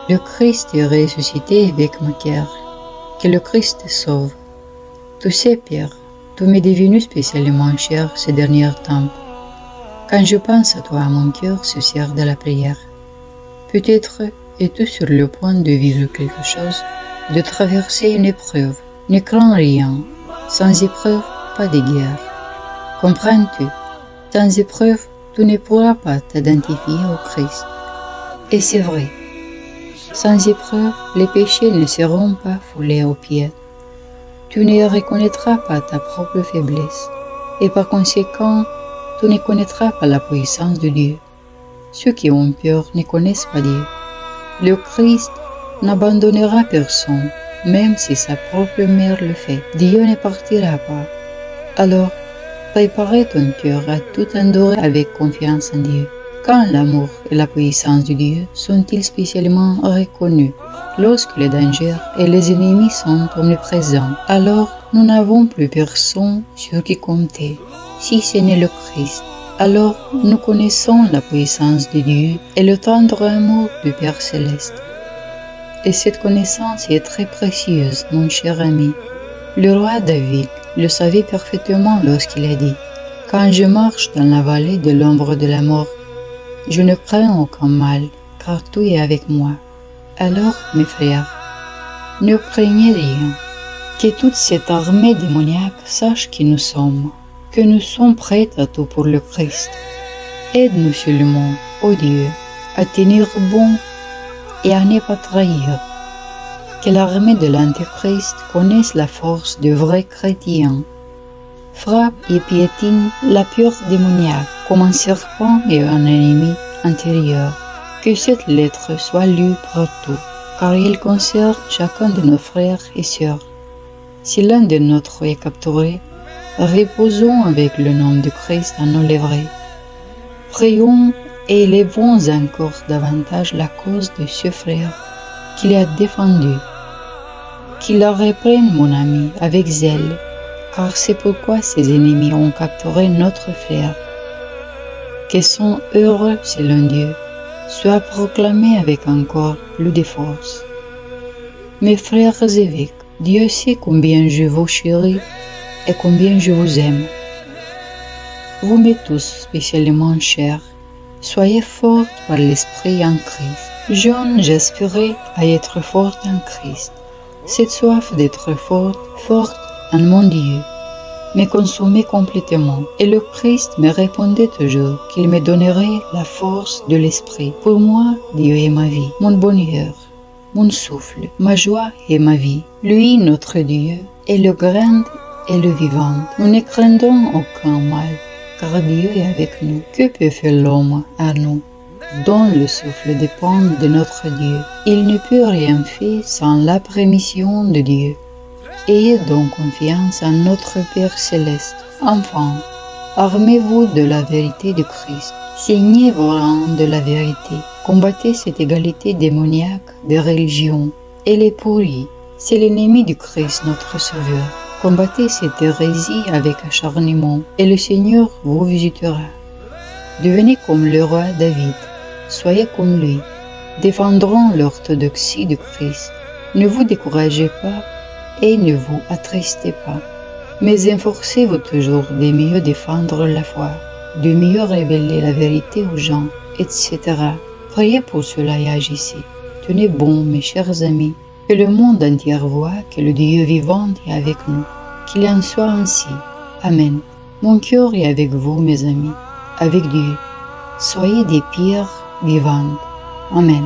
Le Christ est ressuscité avec mon cœur. Que le Christ te sauve. Tu sais, Père, tu m'es devenu spécialement cher ces derniers temps. Quand je pense à toi, mon cœur se sert de la prière. Peut-être es-tu sur le point de vivre quelque chose, de traverser une épreuve. Ne crains rien. Sans épreuve, pas de guerre. Comprends-tu? Sans épreuve, tu ne pourras pas t'identifier au Christ. Et c'est vrai. Sans épreuve, les péchés ne seront pas foulés aux pieds. Tu ne reconnaîtras pas ta propre faiblesse, et par conséquent, tu ne connaîtras pas la puissance de Dieu. Ceux qui ont peur ne connaissent pas Dieu. Le Christ n'abandonnera personne, même si sa propre mère le fait. Dieu ne partira pas. Alors, préparez ton cœur à tout endurer avec confiance en Dieu. Quand l'amour et la puissance de Dieu sont-ils spécialement reconnus? Lorsque les dangers et les ennemis sont omniprésents, alors nous n'avons plus personne sur qui compter. Si ce n'est le Christ, alors nous connaissons la puissance de Dieu et le tendre amour du Père Céleste. Et cette connaissance est très précieuse, mon cher ami. Le roi David le savait parfaitement lorsqu'il a dit « Quand je marche dans la vallée de l'ombre de la mort, je ne crains aucun mal, car tu es avec moi. » Alors, mes frères, ne craignez rien. Que toute cette armée démoniaque sache qui nous sommes, que nous sommes prêts à tout pour le Christ. Aide-nous seulement, ô Dieu, à tenir bon et à ne pas trahir. Que l'armée de l'Antéchrist connaisse la force de vrais chrétiens. Frappe et piétine la peur démoniaque comme un serpent et un ennemi intérieur. Que cette lettre soit lue partout, car elle concerne chacun de nos frères et sœurs. Si l'un de nôtres est capturé, reposons avec le nom de Christ à nos lèvres. Prions et élevons encore davantage la cause de ce frère qu'il a défendu. Qu'il la reprenne, mon ami, avec zèle, car c'est pourquoi ses ennemis ont capturé notre frère. Que son heureux selon Dieu soit proclamé avec encore plus de force. Mes frères évêques, Dieu sait combien je vous chéris et combien je vous aime. Vous m'êtes tous spécialement chers. Soyez forts par l'Esprit en Christ. Jeune, j'aspirais à être forte en Christ. Cette soif d'être forte en mon Dieu, me consumait complètement. Et le Christ me répondait toujours qu'il me donnerait la force de l'Esprit. Pour moi, Dieu est ma vie, mon bonheur, mon souffle, ma joie et ma vie. Lui, notre Dieu, est le grand et le vivant. Nous ne craignons aucun mal, car Dieu est avec nous. Que peut faire l'homme à nous, dont le souffle dépend de notre Dieu? Il ne peut rien faire sans la permission de Dieu. Ayez donc confiance en notre Père Céleste. Enfants, armez-vous de la vérité de Christ. Saignez vos rangs de la vérité. Combattez cette égalité démoniaque des religions. Elle est pourrie. C'est l'ennemi du Christ, notre Sauveur. Combattez cette hérésie avec acharnement, et le Seigneur vous visitera. Devenez comme le roi David. Soyez comme lui. Défendrons l'orthodoxie de Christ. Ne vous découragez pas et ne vous attristez pas, mais efforcez-vous toujours de mieux défendre la foi, de mieux révéler la vérité aux gens, etc. Priez pour cela et agissez. Tenez bon, mes chers amis, que le monde entier voit que le Dieu vivant est avec nous, qu'il en soit ainsi. Amen. Mon cœur est avec vous, mes amis, avec Dieu. Soyez des pierres vivantes. Amen.